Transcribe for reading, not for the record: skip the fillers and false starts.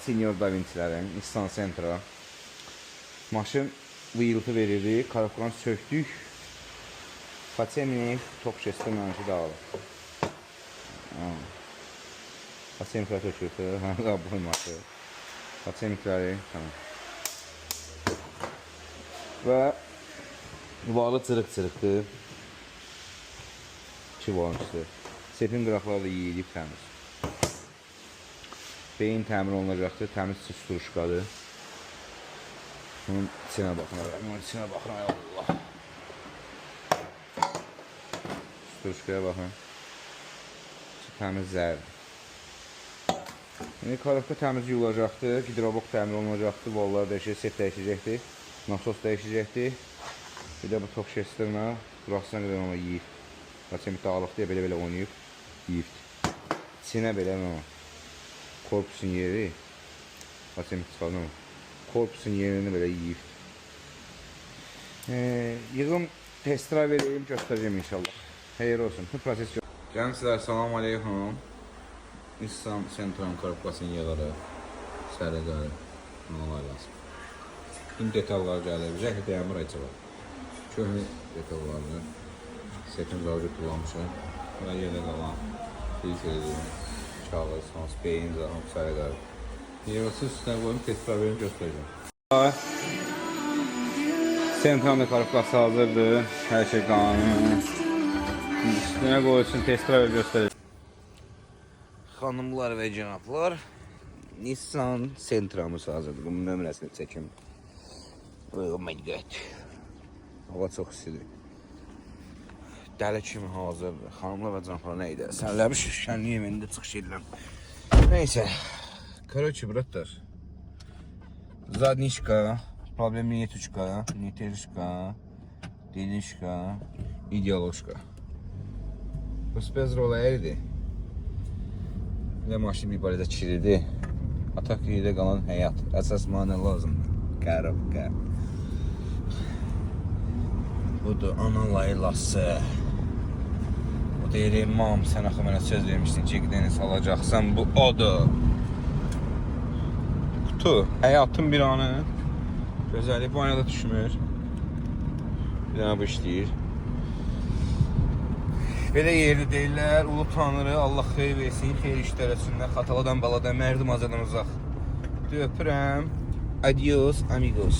Senior Da Vinci'lərin Nissan Sentra. Maşın wheel'ı verirdi. Karabkanı söktük. Fatsemi top şesti mənşi dağılır. Fatsemiklər tökürdü. Bu maşı. Fatsemikləri. Tamam. Və valı cırıq-cırıqdır. 2 valmışdır. Sepin qıraqları da yiyilib təmiz. Beyin təmir olunacaqdır. Təmiz susturuşqadır. Bunun içine bakın. Bunun içine bakın. Allah. Susturuşqaya bakın. Təmiz zərdir. Yəni, karabka təmiz yuyulacaqdır. Hidrobok təmir olunacaqdır. Vollar dəyişəcək, set dəyişəcəkdir. Nasos dəyişəcəkdir. Bir də bu top şesterlə burasına qədər ona yiyib. Fasemik dağılıq deyə belə-belə oynayıb. Yiyibdir. İçinə belə korpusun yeri. Fasemik çıxardı ama. Korpusun yerini belə yiyib. Yığım test-drive vereyim, göstərəcəm inşallah. Xeyir olsun. Bu proses gəlin sizlər, salam aleykum. Nissan Sentra'nın korpukasını yığırıq. Sərəqəri. Nolay lazım. Tüm detallar gəlir. Jəkli dəmir açı var. Köhnə detallardır. Setin zavcı kullanmışım. Buna yerdə qalan filtreli, kağız, hans, beyin, zahım, sərəqəri. Yığılsız üstünə qoyum, test-drive verim, göstərəcəm. Sentra'nın korpukası hazırdır. Hər şey qanun. Üstünə qoyulsun, test-drive göstərəcəm. Xanımlar və cənablar, Nissan Sentra'mız hazırdır. Bunun nömrəsini çəkim. Oh my god. Hava çox istidir. Dəli kimi hazırdır. Xanımlar və cənablar nə idi? Sənləmiş şənliyi evində çıxış edirəm. Neyse. Короче, братар. Задничка, проблемнеточка, нетершка, денежка, идеалошка. Bu spezrola eridi. Nə maşın bir barədə çiridi. Atak yerdə qalan həyat. Əsas mənə lazımdır. Qarabqa. Budur ana laylası. O deyir, mam, sən axı mənə söz vermişdin ki, gidəni salacaqsan. Bu odur. Kutu. Həyatın bir anı. Gözəllik bu aynada düşmür. Bir dənə bu işləyir. Belə yerdə deyirlər, ulu tanrı, Allah xeyir versin, xeyir işlər etsinlər, xataladan baladan, mərdim azadan uzaq. Öpürəm. Adios, amigos.